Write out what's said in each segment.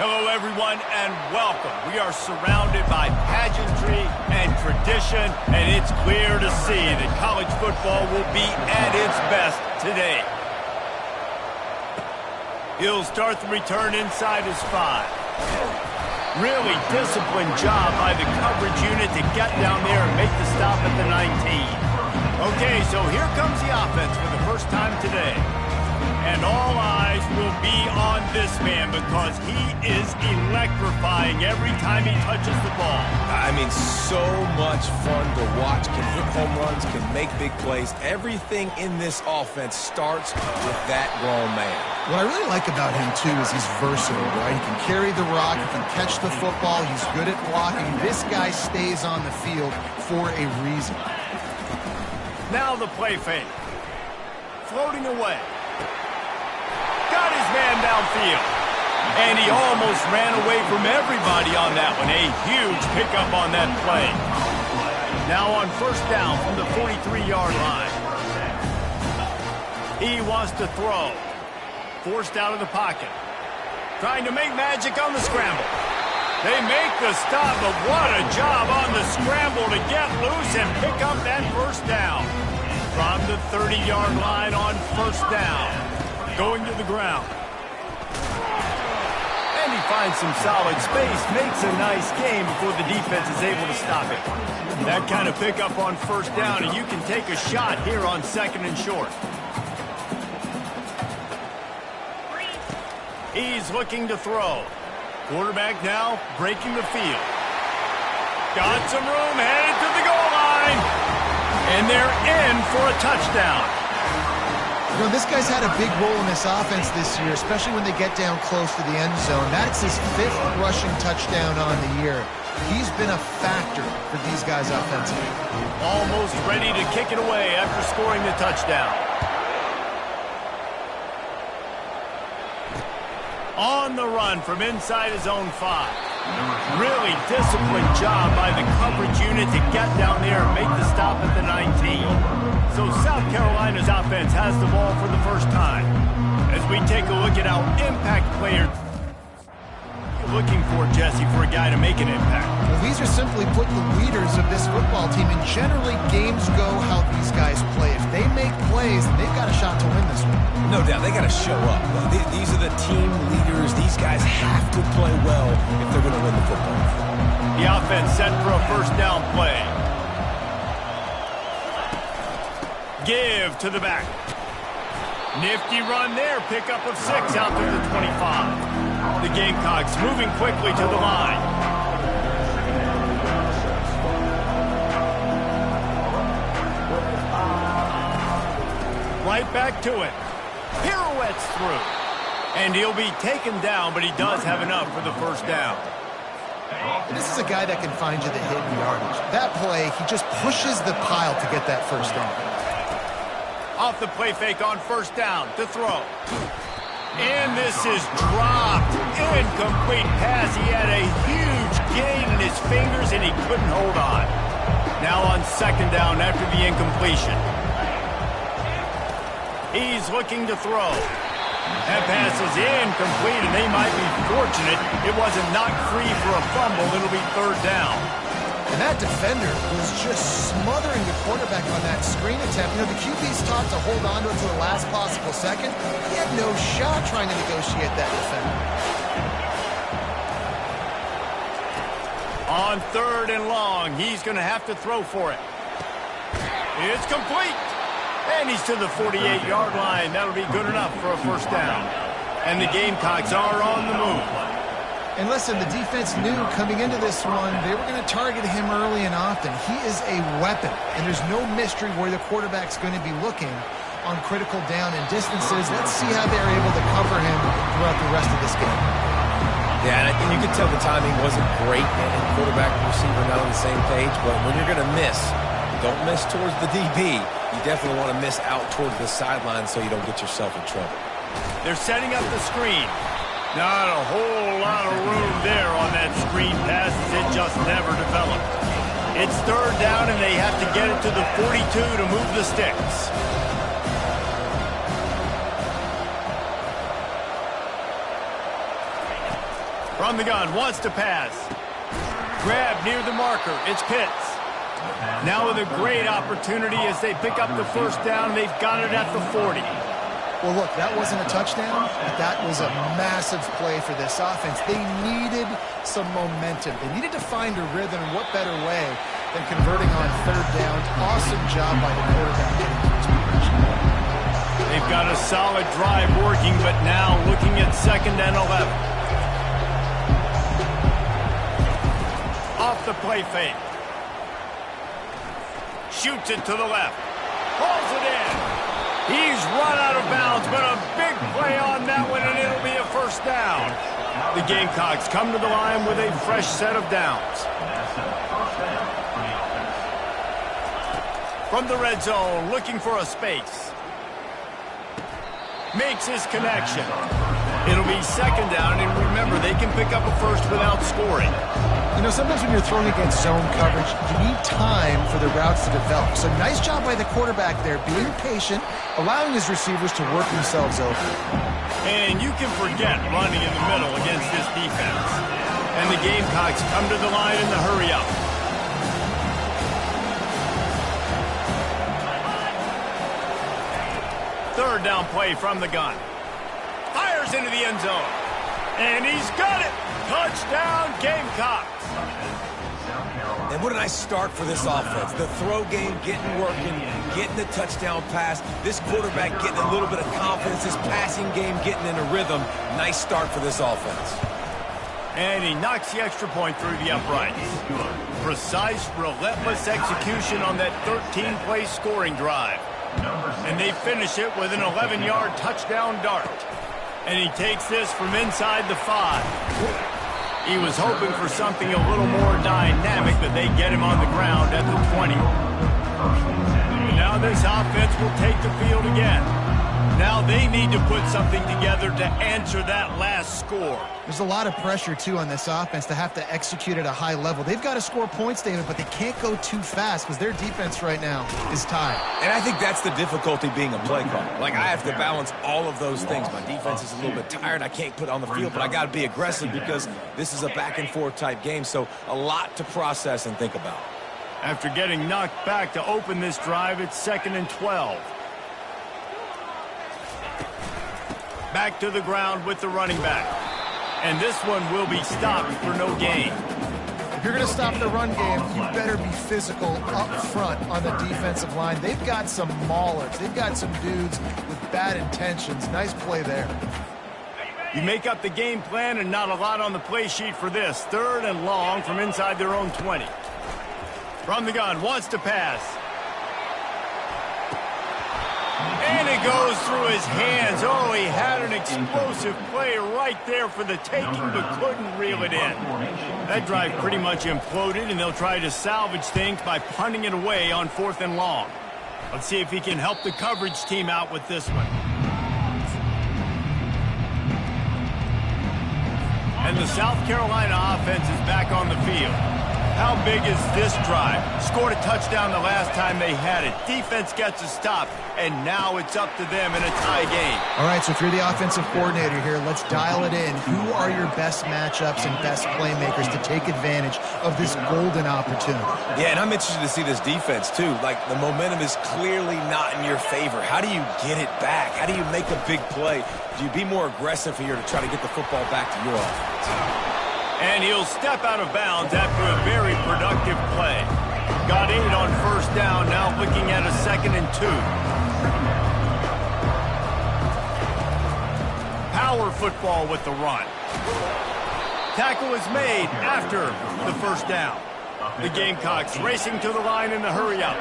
Hello, everyone, and welcome. We are surrounded by pageantry and tradition, and it's clear to see that college football will be at its best today. He'll start the return inside his 5. Really disciplined job by the coverage unit to get down there and make the stop at the 19. Okay, so here comes the offense for the first time today. And all eyes will be on this man because he is electrifying every time he touches the ball. I mean, so much fun to watch. Can hit home runs, can make big plays. Everything in this offense starts with that grown man. What I really like about him, too, is he's versatile, right? He can carry the rock, he can catch the football, he's good at blocking. This guy stays on the field for a reason. Now the play fake. Floating away. Got his man downfield. And he almost ran away from everybody on that one. A huge pickup on that play. Now on first down from the 43-yard line. He wants to throw. Forced out of the pocket. Trying to make magic on the scramble. They make the stop, but what a job on the scramble to get loose and pick up that first down. From the 30-yard line on first down. Going to the ground. And he finds some solid space, makes a nice game before the defense is able to stop it. That kind of pickup on first down, and you can take a shot here on second and short. He's looking to throw. Quarterback now breaking the field. Got some room, headed to the goal line. And they're in for a touchdown. You know, this guy's had a big role in this offense this year, especially when they get down close to the end zone. That's his 5th rushing touchdown on the year. He's been a factor for these guys offensively. Almost ready to kick it away after scoring the touchdown. On the run from inside his own 5. Really disciplined job by the coverage unit to get down there and make the stop at the 19. So South Carolina's offense has the ball for the first time. As we take a look at our impact players, looking for, Jesse, for a guy to make an impact. Well, these are simply put the leaders of this football team, and generally games go how these guys play. If they make plays, they've got a shot to win this one. No doubt, they got to show up. These are the team leaders. These guys have to play well if they're going to win the football. The offense set for a first down play. Give to the back. Nifty run there. Pickup of 6 out to the 25. The Gamecocks moving quickly to the line. Right back to it. Pirouettes through. And he'll be taken down, but he does have enough for the first down. This is a guy that can find you the hidden yardage. That play, he just pushes the pile to get that first down. Off the play fake on first down to throw. And this is dropped. Incomplete pass. He had a huge gain in his fingers, and he couldn't hold on. Now on second down after the incompletion. He's looking to throw. That pass is incomplete, and they might be fortunate it wasn't knocked free for a fumble. It'll be third down. And that defender was just smothering the quarterback on that screen attempt. You know, the QB's taught to hold on to it to the last possible second. He had no shot trying to negotiate that defender. On third and long, he's going to have to throw for it. It's complete. And he's to the 48-yard line. That'll be good enough for a first down. And the Gamecocks are on the move. And listen, the defense knew coming into this one, they were going to target him early and often. He is a weapon, and there's no mystery where the quarterback's going to be looking on critical down and distances. Let's see how they're able to cover him throughout the rest of this game. Yeah, and I think you could tell the timing wasn't great, and quarterback and receiver not on the same page, but when you're going to miss, don't miss towards the DB. You definitely want to miss out towards the sideline so you don't get yourself in trouble. They're setting up the screen. Not a whole lot of room there on that screen pass as it just never developed. It's third down, and they have to get it to the 42 to move the sticks. From the gun, wants to pass. Grab near the marker. It's Pitts. Now with a great opportunity as they pick up the first down. They've got it at the 40. Well, look, that wasn't a touchdown, but that was a massive play for this offense. They needed some momentum. They needed to find a rhythm, and what better way than converting on third down. Awesome job by the quarterback getting to his progression. They've got a solid drive working, but now looking at 2nd and 11. Off the play fake. Shoots it to the left. Pulls it in. He's run out of bounds, but a big play on that one, and it'll be a first down. The Gamecocks come to the line with a fresh set of downs. From the red zone, looking for a space. Makes his connection. It'll be 2nd down, and remember, they can pick up a first without scoring. You know, sometimes when you're throwing against zone coverage, you need time for the routes to develop. So nice job by the quarterback there, being patient, allowing his receivers to work themselves open. And you can forget running in the middle against this defense. And the Gamecocks come to the line in the hurry-up. Third down play from the gun. Fires into the end zone. And he's got it. Touchdown, Gamecocks. And what a nice start for this offense. The throw game getting working, getting the touchdown pass. This quarterback getting a little bit of confidence. This passing game getting in a rhythm. Nice start for this offense. And he knocks the extra point through the uprights. Precise, relentless execution on that 13-play scoring drive. And they finish it with an 11-yard touchdown dart. And he takes this from inside the 5. He was hoping for something a little more dynamic, but they get him on the ground at the 20. And now this offense will take the field again. Now they need to put something together to answer that last score. There's a lot of pressure, too, on this offense to have to execute at a high level. They've got to score points, David, but they can't go too fast because their defense right now is tired. And I think that's the difficulty being a play caller. Like, I have to balance all of those things. My defense is a little bit tired. I can't put it on the field, but I got to be aggressive because this is a back-and-forth type game, so a lot to process and think about. After getting knocked back to open this drive, it's 2nd and 12. Back to the ground with the running back. And this one will be stopped for no gain. If you're going to stop the run game, you better be physical up front on the defensive line. They've got some maulers. They've got some dudes with bad intentions. Nice play there. You make up the game plan and not a lot on the play sheet for this. 3rd and long from inside their own 20. From the gun, wants to pass. And it goes through his hands. Oh, he had an explosive play right there for the taking, but couldn't reel it in. That drive pretty much imploded, and they'll try to salvage things by punting it away on 4th and long. Let's see if he can help the coverage team out with this one. And the South Carolina offense is back on the field. How big is this drive? Scored a touchdown the last time they had it. Defense gets a stop, and now it's up to them in a tie game. All right, so if you're the offensive coordinator here, let's dial it in. Who are your best matchups and best playmakers to take advantage of this golden opportunity? Yeah, and I'm interested to see this defense, too. Like, the momentum is clearly not in your favor. How do you get it back? How do you make a big play? Do you be more aggressive here to try to get the football back to your offense? And he'll step out of bounds after a very productive play. Got 8 on 1st down, now looking at a 2nd and 2. Power football with the run. Tackle is made after the 1st down. The Gamecocks racing to the line in the hurry-up.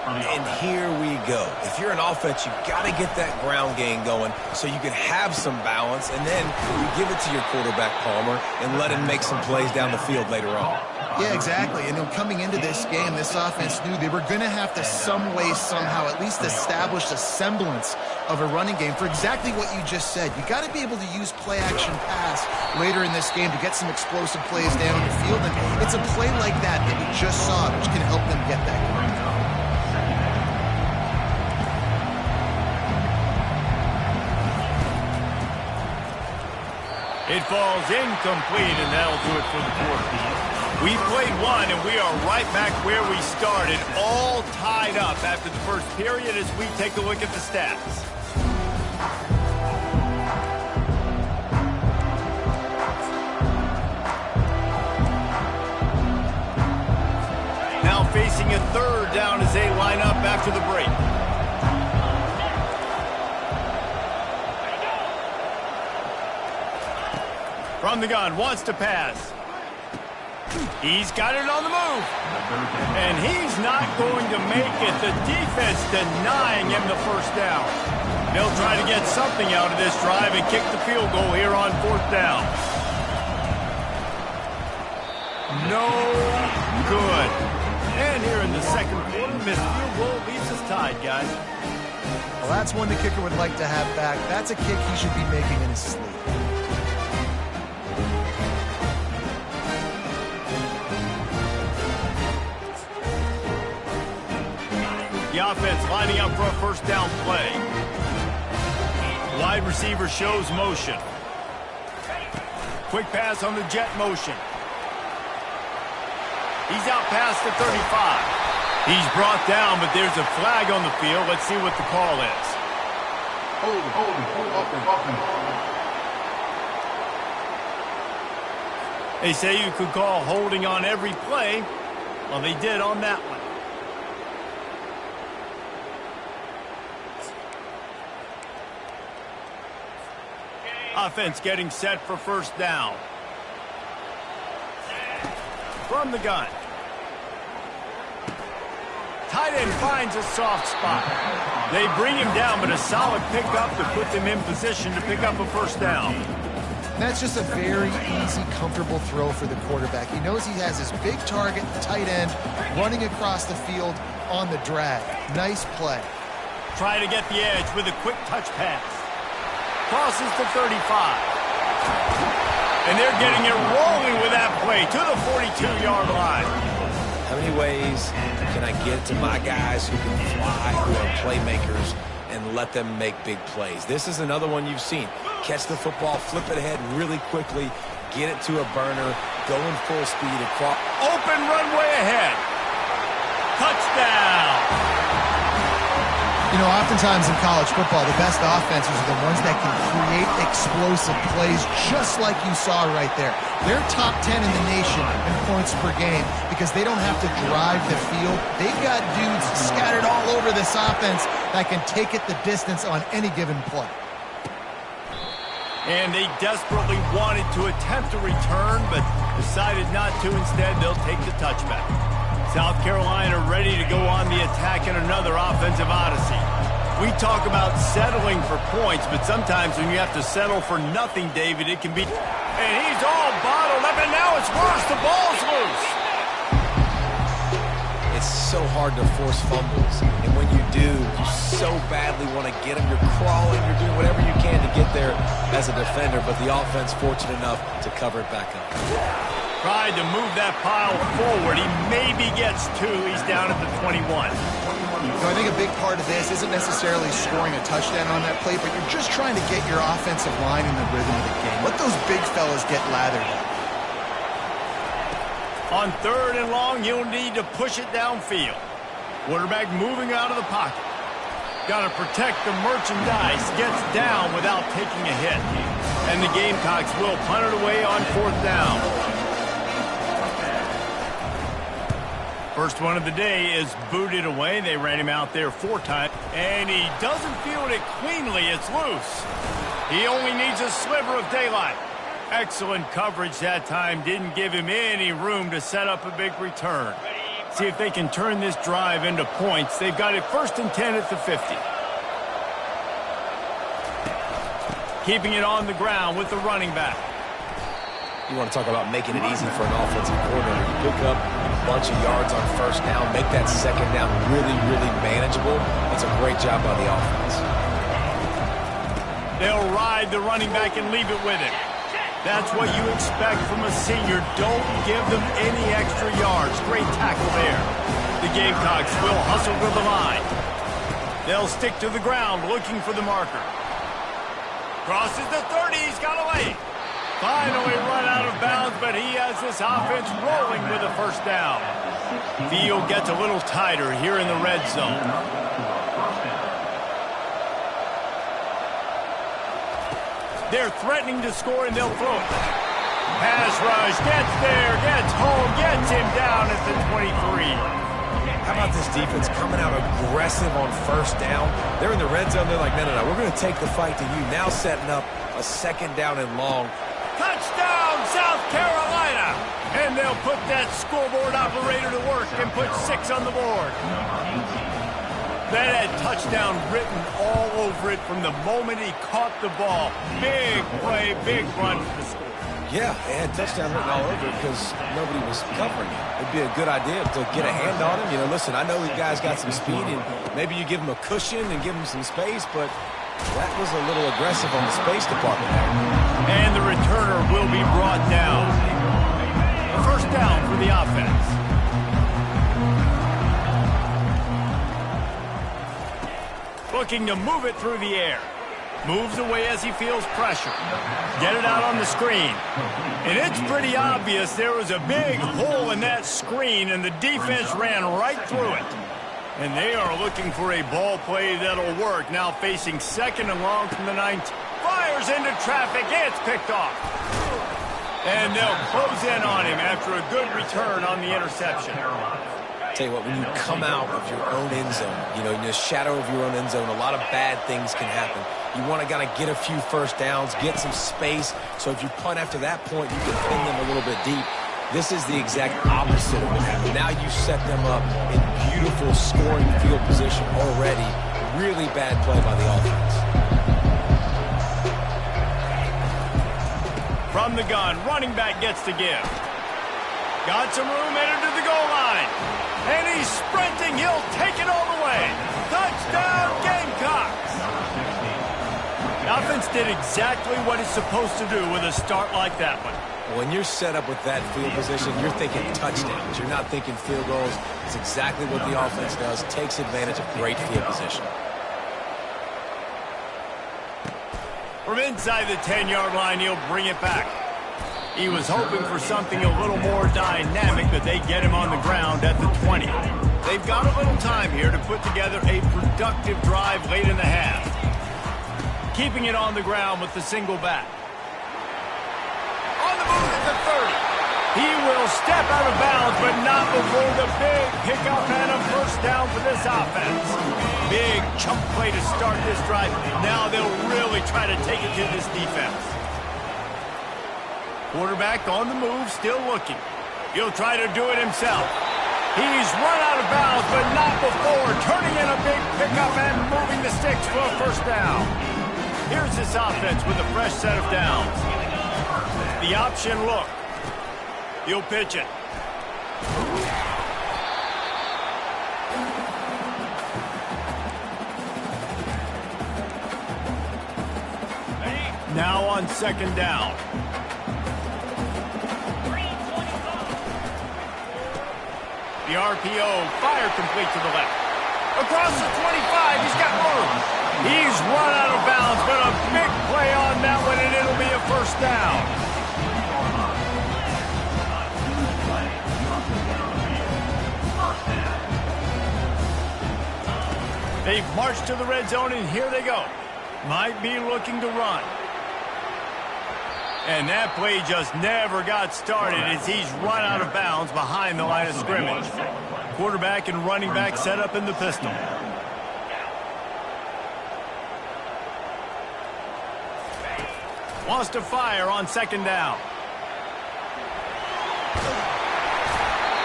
And here we go. If you're an offense, you've got to get that ground game going so you can have some balance, and then you give it to your quarterback, Palmer, and let him make some plays down the field later on. Yeah, exactly. And coming into this game, this offense knew they were going to have to some way, somehow, at least establish a semblance of a running game for exactly what you just said. You got to be able to use play-action pass later in this game to get some explosive plays down the field. And it's a play like that we just saw, which can help them get that going. It falls incomplete, and that'll do it for the quarter. We played one, and we are right back where we started, all tied up after the first period as we take a look at the stats. Now facing a third down as they line up after the break. From the gun, wants to pass. He's got it on the move. And he's not going to make it. The defense denying him the first down. They'll try to get something out of this drive and kick the field goal here on fourth down. No good. And here in the second quarter, missed field goal leaves us tied, guys. Well, that's one the kicker would like to have back. That's a kick he should be making in his sleep. The offense lining up for a first down play. Wide receiver shows motion. Quick pass on the jet motion. He's out past the 35. He's brought down, but there's a flag on the field. Let's see what the call is. They say you could call holding on every play. Well, they did on that one. Offense getting set for first down. From the gun. Tight end finds a soft spot. They bring him down, but a solid pickup to put them in position to pick up a first down. That's just a very easy, comfortable throw for the quarterback. He knows he has his big target, tight end, running across the field on the drag. Nice play. Try to get the edge with a quick touch pass. Crosses to 35. And they're getting it rolling with that play to the 42-yard line. How many ways can I get to my guys who can fly, who are playmakers, and let them make big plays? This is another one you've seen. Catch the football, flip it ahead really quickly, get it to a burner, go in full speed across. Open runway ahead. Touchdown. You know, oftentimes in college football, the best offenses are the ones that can create explosive plays just like you saw right there. They're top 10 in the nation in points per game because they don't have to drive the field. They've got dudes scattered all over this offense that can take it the distance on any given play. And they desperately wanted to attempt a return, but decided not to. Instead, they'll take the touchback. South Carolina ready to go on the attack in another offensive odyssey. We talk about settling for points, but sometimes when you have to settle for nothing, David, it can be... And he's all bottled up, and now it's worse. The ball's loose. It's so hard to force fumbles, and when you do, you so badly want to get them. You're crawling, you're doing whatever you can to get there as a defender, but the offense fortunate enough to cover it back up. Tried to move that pile forward. He maybe gets two. He's down at the 21. So I think a big part of this isn't necessarily scoring a touchdown on that play, but you're just trying to get your offensive line in the rhythm of the game. Let those big fellas get lathered up. On third and long, you'll need to push it downfield. Quarterback moving out of the pocket. Got to protect the merchandise. Gets down without taking a hit. And the Gamecocks will punt it away on fourth down. First one of the day is booted away. They ran him out there 4 times. And he doesn't field it cleanly. It's loose. He only needs a sliver of daylight. Excellent coverage that time. Didn't give him any room to set up a big return. See if they can turn this drive into points. They've got it first and 10 at the 50. Keeping it on the ground with the running back. You want to talk about making it easy for an offensive coordinator. You pick up a bunch of yards on first down, make that second down really, really manageable. That's a great job by the offense. They'll ride the running back and leave it with him. That's what you expect from a senior. Don't give them any extra yards. Great tackle there. The Gamecocks will hustle to the line. They'll stick to the ground looking for the marker. Crosses the 30. He's got away. Finally run out of bounds, but he has this offense rolling with a first down. Field gets a little tighter here in the red zone. They're threatening to score, and they'll throw it. Pass rush, gets there, gets home, gets him down at the 23. How about this defense coming out aggressive on first down? They're in the red zone. They're like, no, we're going to take the fight to you. Now setting up a second down and long. Touchdown, South Carolina! And they'll put that scoreboard operator to work and put 6 on the board. That had touchdown written all over it from the moment he caught the ball. Big play, big run for the score. Yeah, it had touchdown written all over it because nobody was covering it. It'd be a good idea to get a hand on him. You know, listen, I know these guys got some speed, and maybe you give him a cushion and give him some space, but that was a little aggressive on the space department there. And the returner will be brought down. A first down for the offense. Looking to move it through the air. Moves away as he feels pressure. Get it out on the screen. And it's pretty obvious there was a big hole in that screen, and the defense ran right through it. And they are looking for a ball play that'll work. Now facing second and long from the 19. Fires into traffic. It's picked off. And they'll close in on him after a good return on the interception. Tell you what, when you come out of your own end zone, you know, in the shadow of your own end zone, a lot of bad things can happen. You want to kind of get a few first downs, get some space, so if you punt after that point, you can pin them a little bit deep. This is the exact opposite of what happened. Now you set them up in beautiful scoring field position already. Really bad play by the offense. From the gun, running back gets to give. Got some room, headed to the goal line. And he's sprinting. He'll take it all the way. Touchdown, Gamecocks. The offense did exactly what it's supposed to do with a start like that one. When you're set up with that field position, you're thinking touchdowns. You're not thinking field goals. It's exactly what the offense does. Takes advantage of great field position. From inside the 10-yard line, he'll bring it back. He was hoping for something a little more dynamic, but they get him on the ground at the 20. They've got a little time here to put together a productive drive late in the half. Keeping it on the ground with the single back. On the move at the 30. He will step out of bounds, but not before the big pickup and a first down for this offense. Big chunk play to start this drive. Now they'll really try to take it to this defense. Quarterback on the move, still looking. He'll try to do it himself. He's run out of bounds, but not before turning in a big pickup and moving the sticks for a first down. Here's this offense with a fresh set of downs. The option look. He'll pitch it. Now on second down. The RPO, fire complete to the left. Across the 25, he's got room. He's run out of bounds, but a big play on that one, and it'll be a first down. They've marched to the red zone, and here they go. Might be looking to run. And that play just never got started as he's run out of bounds behind the line of scrimmage. Quarterback and running back set up in the pistol. Wants to fire on second down.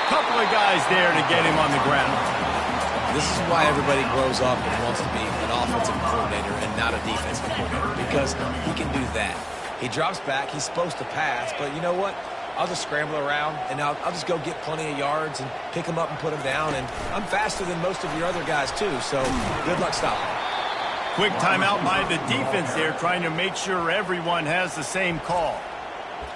Couple of guys there to get him on the ground. This is why everybody grows up and wants to be an offensive coordinator and not a defensive coordinator, because he can do that. He drops back. He's supposed to pass, but you know what? I'll just scramble around, and I'll just go get plenty of yards and pick them up and put them down, and I'm faster than most of your other guys, too, so good luck stopping. Quick timeout by the defense there, trying to make sure everyone has the same call.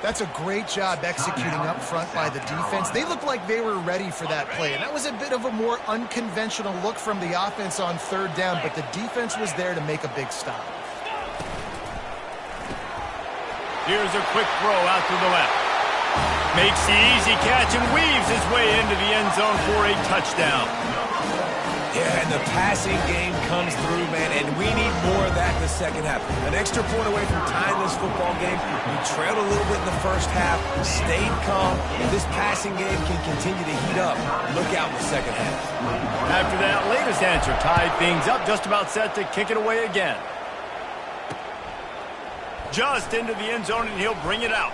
That's a great job executing up front by the defense. They looked like they were ready for that play, and that was a bit of a more unconventional look from the offense on third down, but the defense was there to make a big stop. Here's a quick throw out to the left. Makes the easy catch and weaves his way into the end zone for a touchdown. Yeah, and the passing game comes through, man, and we need more of that in the second half. An extra point away from tying this football game. We trailed a little bit in the first half, stayed calm, and this passing game can continue to heat up. Look out in the second half. After that latest answer, tied things up, just about set to kick it away again. Just into the end zone, and he'll bring it out.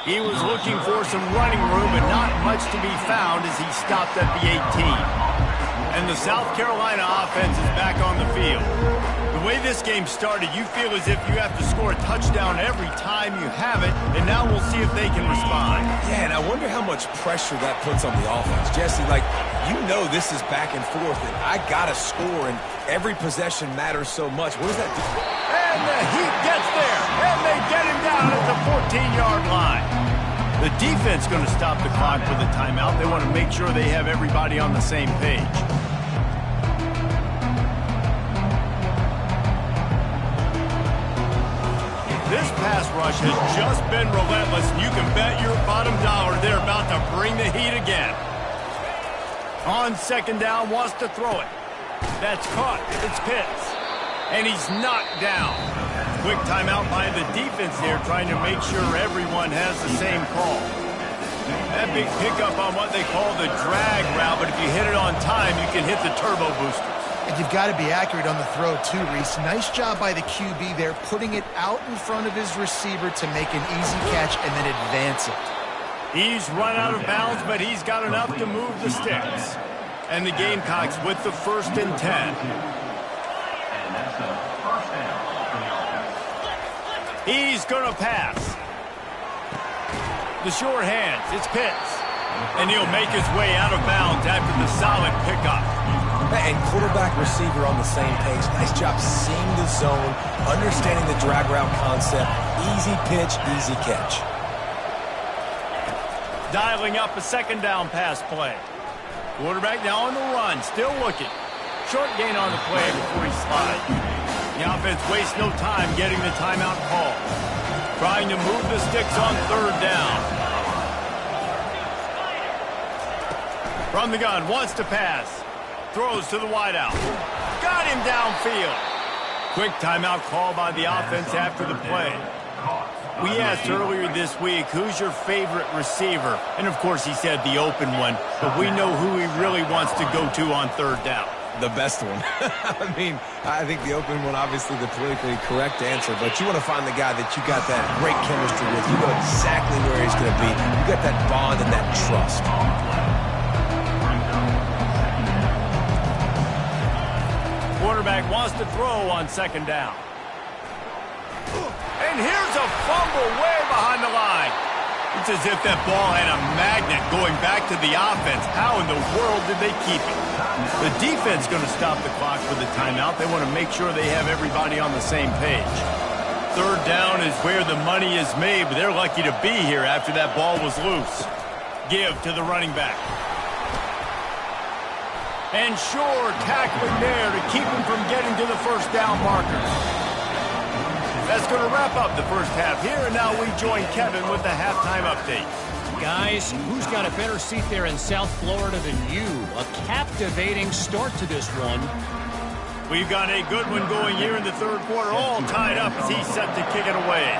He was looking for some running room, but not much to be found as he stopped at the 18. And the South Carolina offense is back on the field. The way this game started, you feel as if you have to score a touchdown every time you have it, and now we'll see if they can respond. Yeah, and I wonder how much pressure that puts on the offense. Jesse, like, you know this is back and forth, and I got to score, and every possession matters so much. What does that do? And the Heat gets there, and they get him down at the 14-yard line. The defense going to stop the clock with a timeout. They want to make sure they have everybody on the same page. This pass rush has just been relentless. You can bet your bottom dollar they're about to bring the heat again. On second down, wants to throw it. That's caught. It's Pitts. And he's knocked down. Quick timeout by the defense here, trying to make sure everyone has the same call. That big pickup on what they call the drag route, but if you hit it on time, you can hit the turbo boosters. And you've got to be accurate on the throw, too, Reese. Nice job by the QB there, putting it out in front of his receiver to make an easy catch and then advance it. He's run out of bounds, but he's got enough to move the sticks. And the Gamecocks with the 1st and 10. He's going to pass. The short hands, it's Pitts. And he'll make his way out of bounds after the solid pickup. And quarterback receiver on the same page. Nice job seeing the zone, understanding the drag route concept. Easy pitch, easy catch. Dialing up a second down pass play. Quarterback now on the run, still looking. Short gain on the play before he slides. The offense wastes no time getting the timeout call. Trying to move the sticks on third down. From the gun, wants to pass. Throws to the wideout. Got him downfield. Quick timeout call by the offense after the play. We asked earlier this week, who's your favorite receiver? And, of course, he said the open one. But we know who he really wants to go to on third down. The best one. I mean, I think the open one, obviously the politically correct answer, but you want to find the guy that you got that great chemistry with. You know exactly where he's going to be. You got that bond and that trust. Quarterback wants to throw on second down. And here's a fumble way behind the line. It's as if that ball had a magnet going back to the offense. How in the world did they keep it? The defense going to stop the clock with the timeout. They want to make sure they have everybody on the same page. Third down is where the money is made, but they're lucky to be here after that ball was loose. Give to the running back. And sure, tackling there to keep him from getting to the first down marker. That's going to wrap up the first half here, and now we join Kevin with the halftime update. Guys, who's got a better seat there in South Florida than you? A captivating start to this one. We've got a good one going here in the third quarter, all tied up as he's set to kick it away.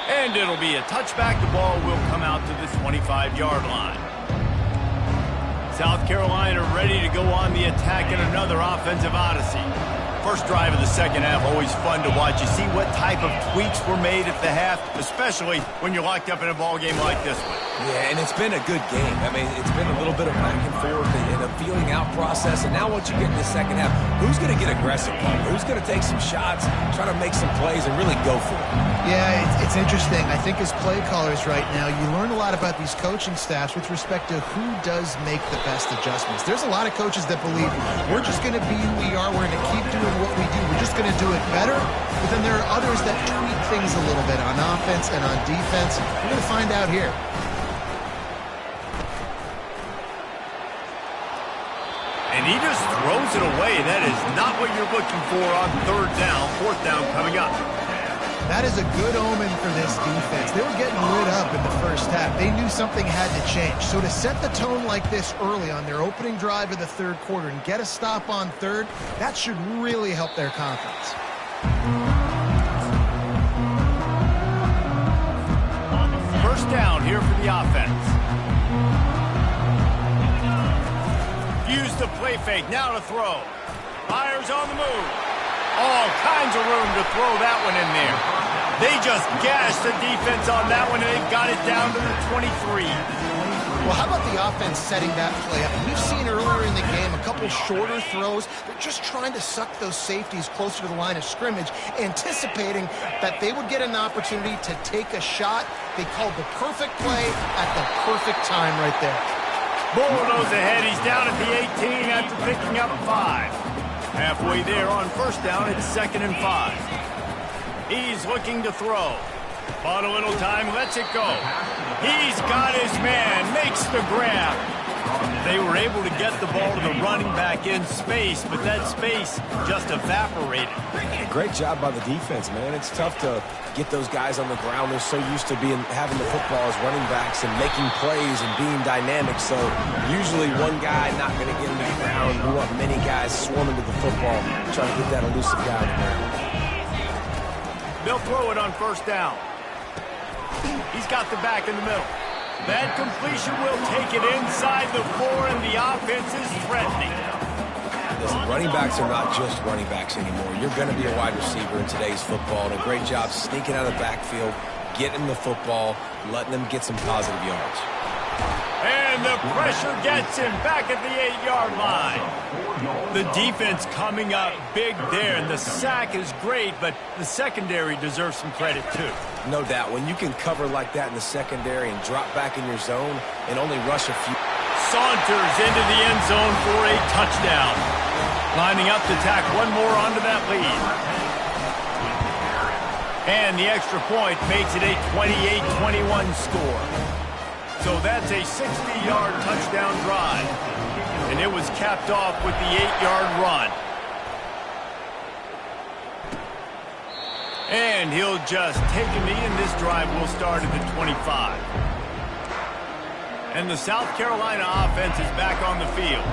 And it'll be a touchback. The ball will come out to the 25-yard line. South Carolina ready to go on the attack in another offensive odyssey. First drive of the second half, always fun to watch. You see what type of tweaks were made at the half, especially when you're locked up in a ball game like this one. Yeah, and it's been a good game. I mean, it's been a little bit of back and forth and a feeling out process. And now once you get in the second half, who's going to get aggressive? Who's going to take some shots, try to make some plays, and really go for it? Yeah, it's interesting. I think as play callers right now, you learn a lot about these coaching staffs with respect to who does make the best adjustments. There's a lot of coaches that believe we're just going to be who we are. We're going to keep doing what we do. We're just going to do it better. But then there are others that tweak things a little bit on offense and on defense. We're going to find out here. And he just throws it away. That is not what you're looking for on third down, fourth down coming up. That is a good omen for this defense. They were getting lit up in the first half. They knew something had to change. So to set the tone like this early on their opening drive of the third quarter and get a stop on third, that should really help their confidence. First down here for the offense. Use the play fake, now to throw. Fires on the move. All kinds of room to throw that one in there. They just gashed the defense on that one, and they got it down to the 23. Well, how about the offense setting that play up? We've seen earlier in the game a couple shorter throws. They're just trying to suck those safeties closer to the line of scrimmage, anticipating that they would get an opportunity to take a shot. They called the perfect play at the perfect time right there. Bull goes ahead. He's down at the 18 after picking up 5. Halfway there on first down, it's 2nd and 5. He's looking to throw. Bought a little time, lets it go. He's got his man, makes the grab. They were able to get the ball to the running back in space, but that space just evaporated. Great job by the defense, man. It's tough to get those guys on the ground. They're so used to having the football as running backs and making plays and being dynamic. So usually one guy not going to get into the ground. We want many guys swarming to the football, trying to get that elusive guy on the ground. They'll throw it on first down. He's got the back in the middle. That completion will take it inside the 4, and the offense is threatening. Listen, running backs are not just running backs anymore. You're going to be a wide receiver in today's football, and a great job sneaking out of the backfield, getting the football, letting them get some positive yards. And the pressure gets him back at the 8-yard line. The defense coming up big there, and the sack is great, but the secondary deserves some credit too. No doubt. When you can cover like that in the secondary and drop back in your zone and only rush a few. Saunters into the end zone for a touchdown. Lining up to tack one more onto that lead. And the extra point makes it a 28-21 score. So that's a 60-yard touchdown drive. And it was capped off with the 8-yard run. And he'll just take a knee, and this drive will start at the 25. And the South Carolina offense is back on the field.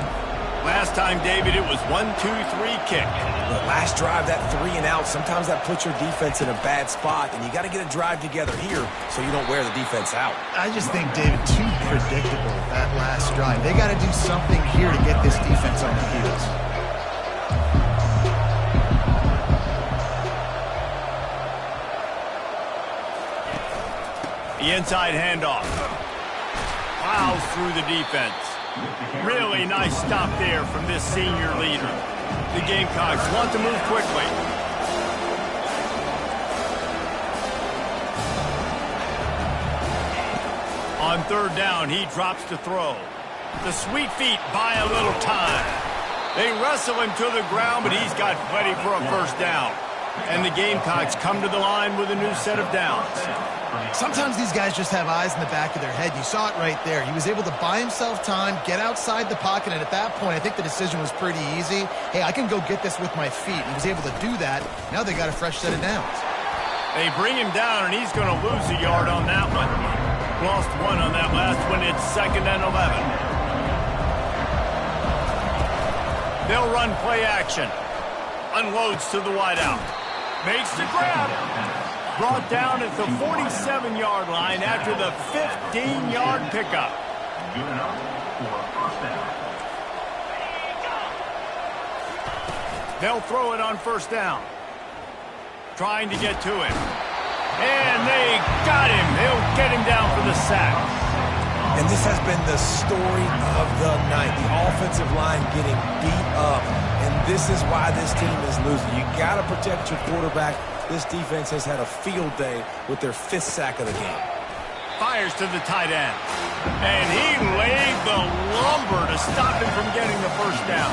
Last time, David, it was 1-2-3 kick. The last drive, that 3 and out, sometimes that puts your defense in a bad spot, and you got to get a drive together here so you don't wear the defense out. I just think, David, too predictable, that last drive. They got to do something here to get this defense on the heels. The inside handoff. Plows through the defense. Really nice stop there from this senior leader. The Gamecocks want to move quickly. On third down, he drops to throw. The sweet feet buy a little time. They wrestle him to the ground, but he's got plenty for a first down. And the Gamecocks come to the line with a new set of downs. Sometimes these guys just have eyes in the back of their head. You saw it right there. He was able to buy himself time, get outside the pocket, and at that point, I think the decision was pretty easy. Hey, I can go get this with my feet. He was able to do that. Now they got a fresh set of downs. They bring him down, and he's going to lose a yard on that one. Lost 1 on that last one. It's 2nd and 11. They'll run play action. Unloads to the wideout. Makes the grab. Brought down at the 47-yard line after the 15-yard pickup. They'll throw it on first down. Trying to get to him. And they got him. They'll get him down for the sack. And this has been the story of the night. The offensive line getting beat up. And this is why this team is losing. You got to protect your quarterback. This defense has had a field day with their 5th sack of the game. Fires to the tight end. And he laid the lumber to stop him from getting the first down.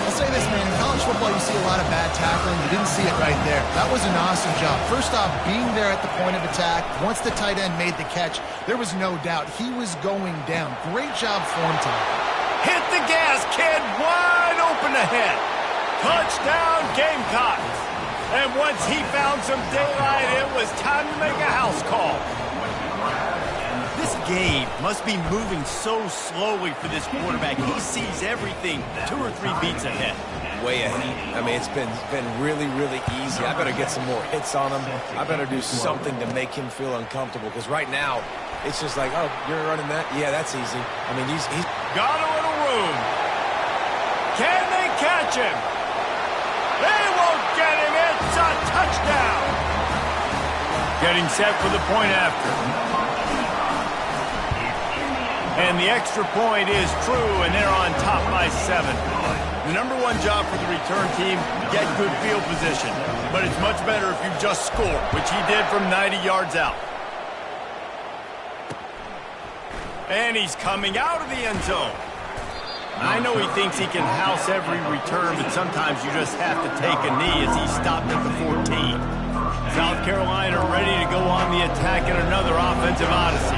I'll say this, man. In college football, you see a lot of bad tackling. You didn't see it right there. That was an awesome job. First off, being there at the point of attack. Once the tight end made the catch, there was no doubt he was going down. Great job for him tonight. Hit the gas, kid. Wide open ahead. Touchdown, Gamecocks. And once he found some daylight, it was time to make a house call. This game must be moving so slowly for this quarterback. He sees everything 2 or 3 beats ahead. Way ahead. I mean, it's been really, really easy. I better get some more hits on him. I better do something to make him feel uncomfortable, because right now, it's just like, oh, you're running that? Yeah, that's easy. I mean, he's got a little room. Can they catch him? They won't get him. It's a touchdown. Getting set for the point after. And the extra point is true, and they're on top by 7. The number 1 job for the return team, get good field position. But it's much better if you just score, which he did from 90 yards out. And he's coming out of the end zone. I know he thinks he can house every return, but sometimes you just have to take a knee as he stopped at the 14. South Carolina ready to go on the attack in another offensive odyssey.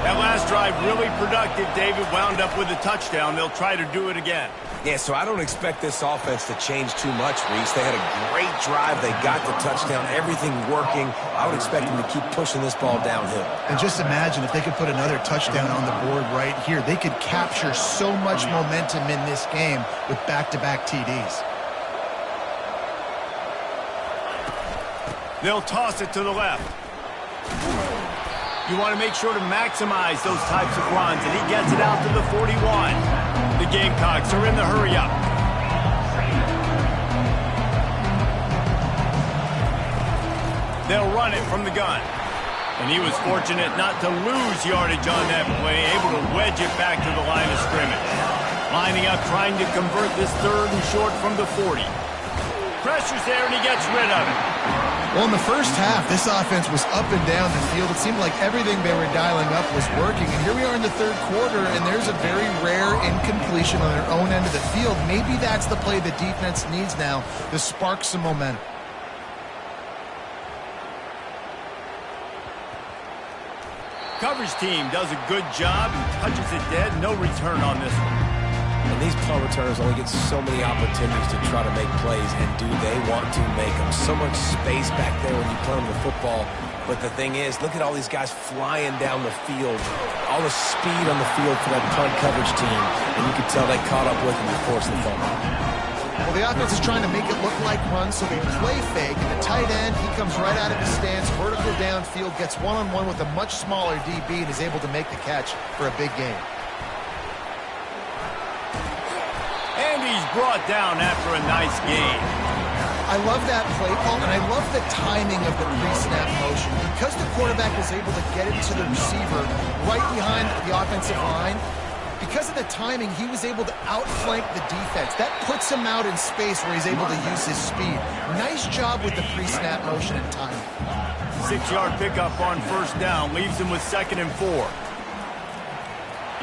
That last drive really productive. David wound up with a touchdown. They'll try to do it again. Yeah, so I don't expect this offense to change too much, Reese. They had a great drive. They got the touchdown. Everything working. I would expect them to keep pushing this ball downhill. And just imagine if they could put another touchdown on the board right here. They could capture so much momentum in this game with back-to-back TDs. They'll toss it to the left. You want to make sure to maximize those types of runs, and he gets it out to the 41. The Gamecocks are in the hurry-up. They'll run it from the gun. And he was fortunate not to lose yardage on that play, able to wedge it back to the line of scrimmage. Lining up, trying to convert this 3rd and short from the 40. Pressure's there, and he gets rid of it. Well, in the first half, this offense was up and down the field. It seemed like everything they were dialing up was working. And here we are in the 3rd quarter, and there's a very rare incompletion on their own end of the field. Maybe that's the play the defense needs now to spark some momentum. Coverage team does a good job and touches it dead. No return on this one. And these punt returners only get so many opportunities to try to make plays, and do they want to make them? So much space back there when you punt them the football. But the thing is, look at all these guys flying down the field. All the speed on the field for that punt coverage team. And you can tell they caught up with them and forced the fumble. Well, the offense is trying to make it look like runs, so they play fake. And the tight end, he comes right out of his stance, vertical downfield, gets one-on-one with a much smaller DB, and is able to make the catch for a big gain. And he's brought down after a nice gain. I love that play call, and I love the timing of the pre-snap motion. Because the quarterback was able to get it to the receiver right behind the offensive line, because of the timing, he was able to outflank the defense. That puts him out in space where he's able to use his speed. Nice job with the pre-snap motion and timing. 6-yard pickup on 1st down, leaves him with 2nd and 4.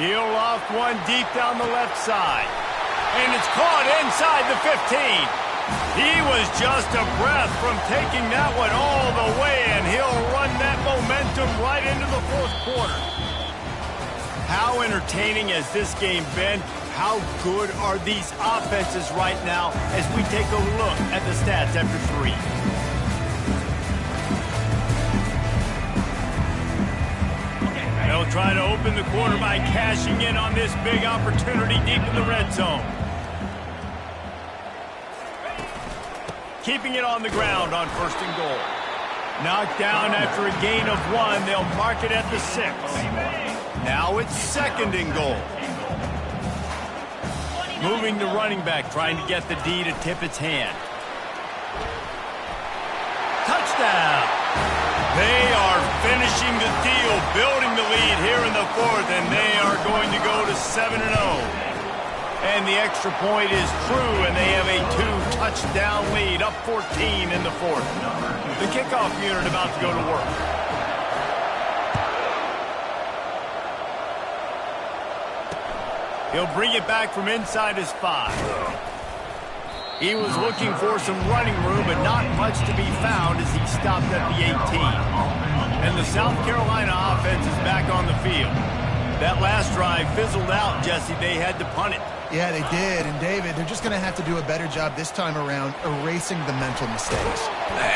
He'll loft one deep down the left side. And it's caught inside the 15. He was just a breath from taking that one all the way, and he'll run that momentum right into the 4th quarter. How entertaining has this game been? How good are these offenses right now as we take a look at the stats after 3? They'll try to open the quarter by cashing in on this big opportunity deep in the red zone. Keeping it on the ground on 1st and goal. Knocked down after a gain of 1. They'll mark it at the 6. Now it's 2nd and goal. Moving the running back, trying to get the D to tip its hand. Touchdown! They are finishing the deal, building the lead here in the 4th, and they are going to go to 7-0. And the extra point is true, and they have a 2-touchdown lead, up 14 in the 4th. The kickoff unit about to go to work. He'll bring it back from inside his 5. He was looking for some running room, but not much to be found as he stopped at the 18. And the South Carolina offense is back on the field. That last drive fizzled out, Jesse. They had to punt it. Yeah, they did. And, David, they're just going to have to do a better job this time around erasing the mental mistakes.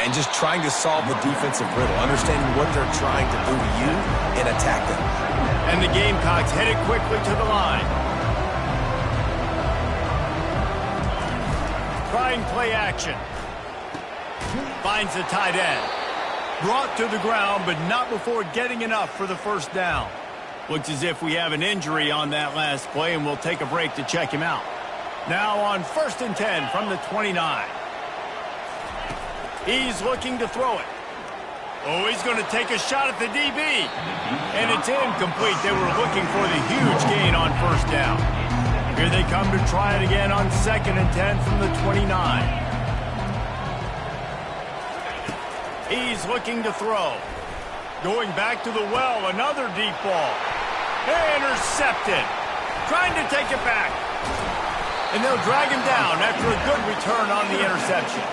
And just trying to solve the defensive riddle, understanding what they're trying to do to you and attack them. And the Gamecocks headed quickly to the line. Trying play action. Finds the tight end. Brought to the ground, but not before getting enough for the first down. Looks as if we have an injury on that last play, and we'll take a break to check him out. Now on 1st and 10 from the 29. He's looking to throw it. Oh, he's going to take a shot at the DB. And it's incomplete. They were looking for the huge gain on first down. Here they come to try it again on 2nd and 10 from the 29. He's looking to throw. Going back to the well, another deep ball. Intercepted. Trying to take it back. And they'll drag him down after a good return on the interception.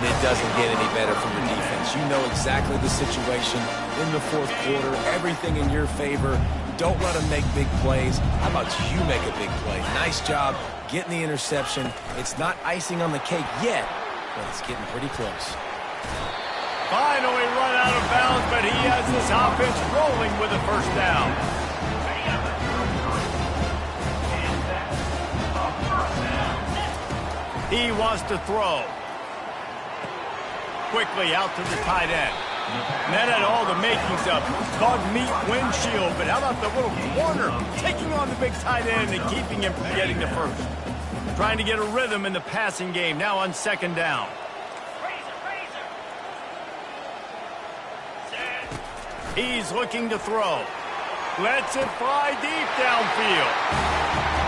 It doesn't get any better from your defense. You know exactly the situation in the fourth quarter. Everything in your favor. Don't let them make big plays. How about you make a big play? Nice job getting the interception. It's not icing on the cake yet, but it's getting pretty close. Finally run out of bounds, but he has this offense rolling with a first down. He wants to throw. Quickly out to the tight end. And that had all the makings of bug meat windshield, but how about the little corner taking on the big tight end and keeping him from getting the first? Trying to get a rhythm in the passing game, now on 2nd down. He's looking to throw. Lets it fly deep downfield.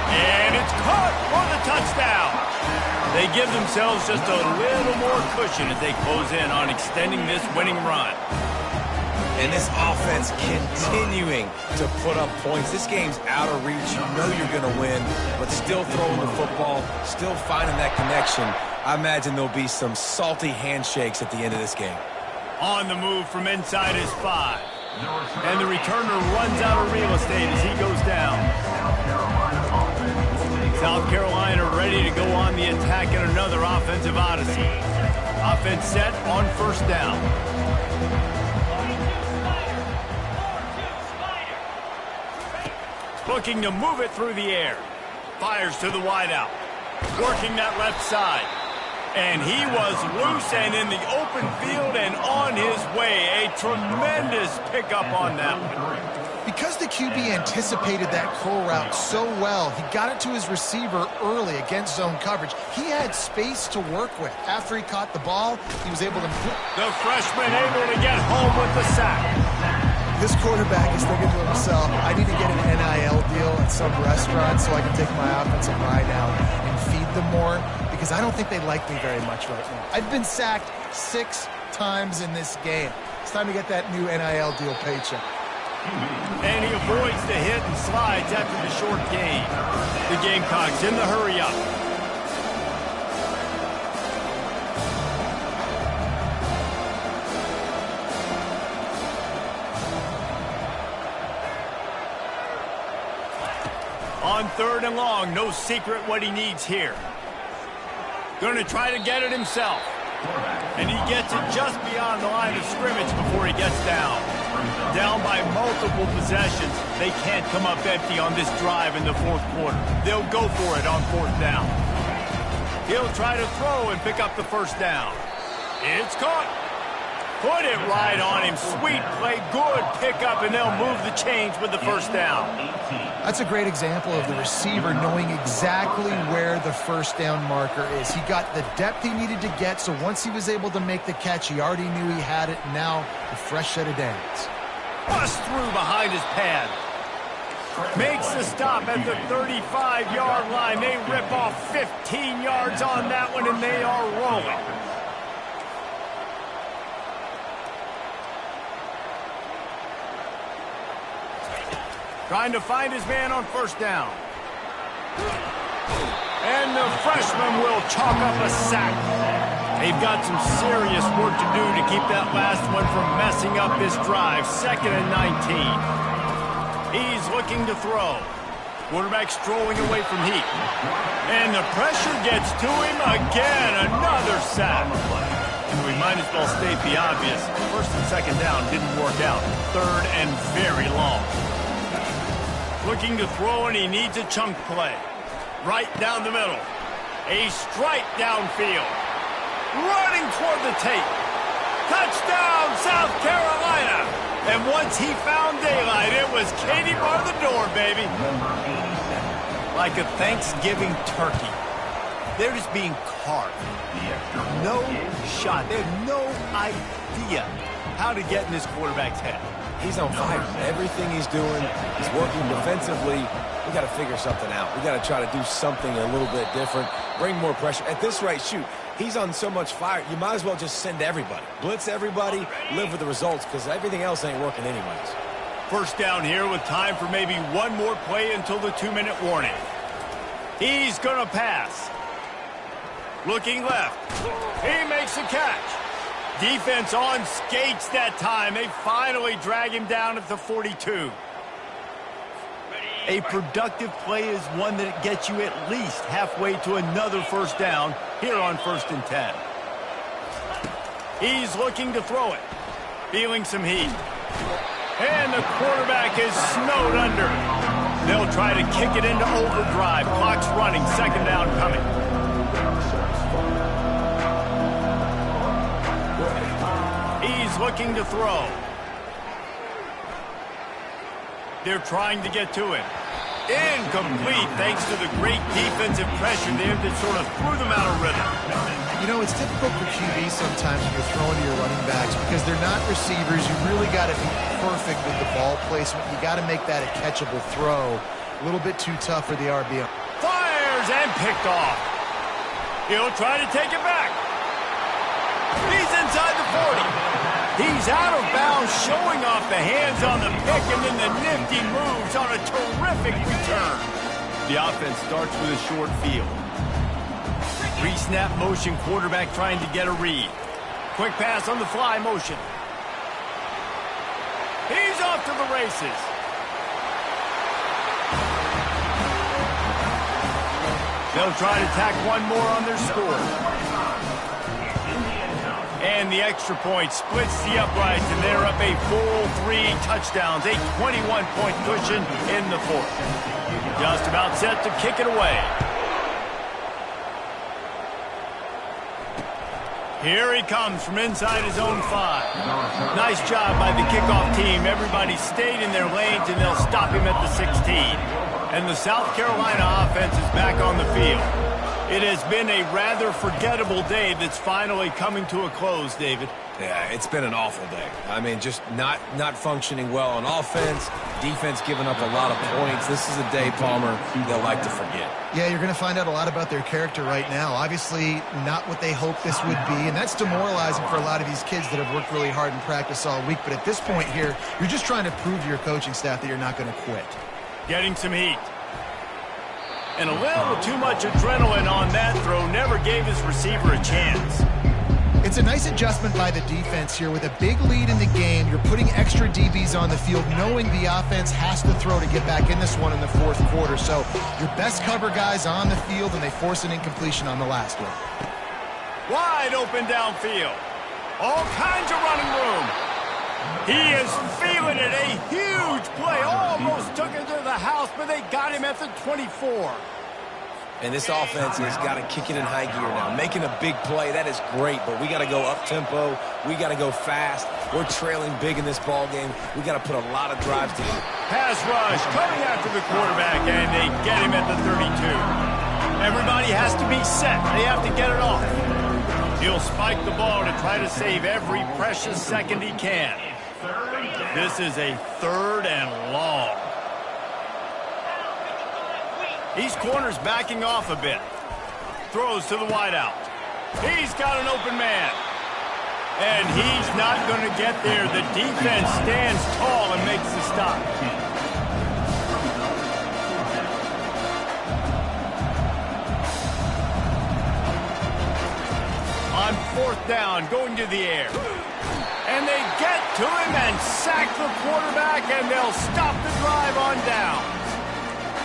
And it's caught for the touchdown. They give themselves just a little more cushion as they close in on extending this winning run. And this offense continuing to put up points. This game's out of reach. You know you're going to win, but still throwing the football, still finding that connection. I imagine there'll be some salty handshakes at the end of this game. On the move from inside his 5. And the returner runs out of real estate as he goes down. South Carolina ready to go on the attack in another offensive odyssey. Offense set on 1st down. Looking to move it through the air. Fires to the wideout. Working that left side. And he was loose and in the open field and on his way. A tremendous pickup on that one. Because the QB anticipated that curl route so well, he got it to his receiver early against zone coverage. He had space to work with. After he caught the ball, he was able to... The freshman able to get home with the sack. This quarterback is thinking to himself, I need to get an NIL deal at some restaurant so I can take my offensive line out and feed them more, because I don't think they like me very much right now. I've been sacked 6 times in this game. It's time to get that new NIL deal paycheck. And he avoids the hit and slides after the short gain. The Gamecocks in the hurry-up. On 3rd and long, no secret what he needs here. Going to try to get it himself. And he gets it just beyond the line of scrimmage before he gets down. Down by multiple possessions, they can't come up empty on this drive in the 4th quarter. They'll go for it on 4th down. He'll try to throw and pick up the first down. It's caught. Put it right on him. Sweet play, good pickup, and they'll move the chains with the first down. That's a great example of the receiver knowing exactly where the first down marker is. He got the depth he needed to get, so once he was able to make the catch, he already knew he had it. Now, a fresh set of downs. Bust through behind his pad. Makes the stop at the 35-yard line. They rip off 15 yards on that one, and they are rolling. Trying to find his man on first down. And the freshman will chalk up a sack. They've got some serious work to do to keep that last one from messing up this drive. 2nd and 19. He's looking to throw. Quarterback strolling away from heat. And the pressure gets to him again. Another sack. And we might as well state the obvious. First and second down didn't work out. Third and very long. Looking to throw, and he needs a chunk play. Right down the middle. A strike downfield. Running toward the tape. Touchdown, South Carolina. And once he found daylight, it was Katie bar the door, baby. Like a Thanksgiving turkey. They're just being carved. No shot. They have no idea how to get in this quarterback's head. He's on fire. Everything he's doing, he's working defensively. We got to figure something out. We got to try to do something a little bit different, bring more pressure. At this rate, shoot, he's on so much fire, you might as well just send everybody. Blitz everybody, live with the results, because everything else ain't working anyways. First down here with time for maybe one more play until the 2-minute warning. He's going to pass. Looking left. He makes a catch. Defense on skates that time. They finally drag him down at the 42. A productive play is one that gets you at least halfway to another first down here on 1st and 10. He's looking to throw it. Feeling some heat. And the quarterback is snowed under. They'll try to kick it into overdrive. Clock's running. Second down coming. He's looking to throw. They're trying to get to him. Incomplete thanks to the great defensive pressure there that sort of threw them out of rhythm. You know, it's difficult for QBs sometimes when you're throwing to your running backs because they're not receivers. You really got to be perfect with the ball placement. You got to make that a catchable throw. A little bit too tough for the RBI. Fires and picked off. He'll try to take it back. He's inside the 40. He's out of bounds, showing off the hands on the pick, and then the nifty moves on a terrific return. The offense starts with a short field. Pre-snap motion, quarterback trying to get a read. Quick pass on the fly motion. He's off to the races. They'll try to tack one more on their score. And the extra point splits the uprights, and they're up a full 3 touchdowns, a 21-point cushion in the 4th. Just about set to kick it away. Here he comes from inside his own 5. Nice job by the kickoff team. Everybody stayed in their lanes, and they'll stop him at the 16. And the South Carolina offense is back on the field. It has been a rather forgettable day that's finally coming to a close, David. Yeah, it's been an awful day. I mean, just not functioning well on offense, defense giving up a lot of points. This is a day, Palmer, they'll like to forget. Yeah, you're going to find out a lot about their character right now. Obviously, not what they hoped this would be, and that's demoralizing for a lot of these kids that have worked really hard in practice all week. But at this point here, you're just trying to prove to your coaching staff that you're not going to quit. Getting some heat. And a little too much adrenaline on that throw never gave his receiver a chance. It's a nice adjustment by the defense here. With a big lead in the game, you're putting extra DBs on the field, knowing the offense has to throw to get back in this one in the 4th quarter. So your best cover guys on the field, and they force an incompletion on the last one. Wide open downfield. All kinds of running room. He is feeling it. A huge play. Almost took it to the house, but they got him at the 24. And this offense has got to kick it in high gear now. Making a big play, that is great, but we got to go up-tempo. We got to go fast. We're trailing big in this ball game. We got to put a lot of drives together. Pass rush coming after the quarterback, and they get him at the 32. Everybody has to be set. They have to get it off. He'll spike the ball to try to save every precious second he can. This is a 3rd and long. These corners backing off a bit. Throws to the wideout. He's got an open man. And he's not going to get there. The defense stands tall and makes the stop. On 4th down, going to the air. And they get to him and sack the quarterback back, and they'll stop the drive on down.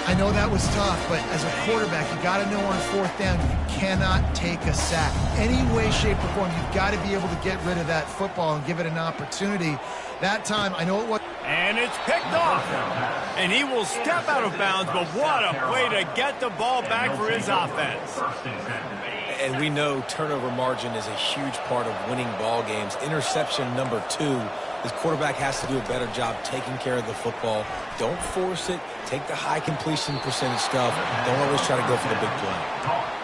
I know that was tough, but as a quarterback, you got to know on fourth down, you cannot take a sack. Any way, shape, or form, you've got to be able to get rid of that football and give it an opportunity. That time, I know it was... And it's picked off. And he will step out of bounds, but what a play to get the ball back for his offense. And we know turnover margin is a huge part of winning ball games. Interception number 2. His quarterback has to do a better job taking care of the football. Don't force it. Take the high completion percentage stuff. Don't always try to go for the big play.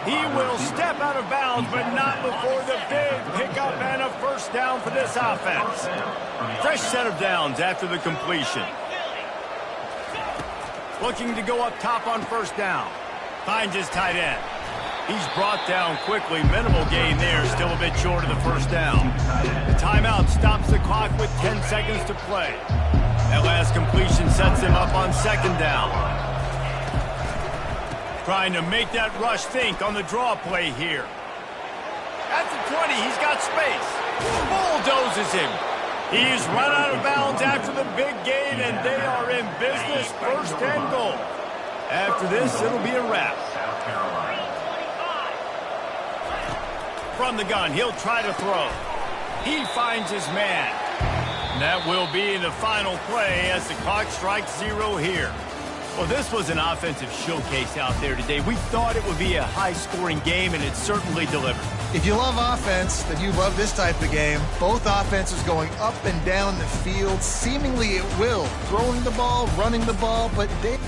He will step out of bounds, but not before the big pickup and a first down for this offense. Fresh set of downs after the completion. Looking to go up top on first down. Finds his tight end. He's brought down quickly. Minimal gain there. Still a bit short of the first down. The timeout stops the clock with 10 seconds to play. That last completion sets him up on second down. Trying to make that rush think on the draw play here. At the 20, he's got space. Bulldozes him. He's run out of bounds after the big gain, and they are in business. First and goal. After this, it'll be a wrap. From the gun, he'll try to throw. He finds his man. And that will be the final play as the clock strikes 0 here. Well, this was an offensive showcase out there today. We thought it would be a high-scoring game, and it certainly delivered. If you love offense, then you love this type of game. Both offenses going up and down the field, seemingly at will. Throwing the ball, running the ball, but they...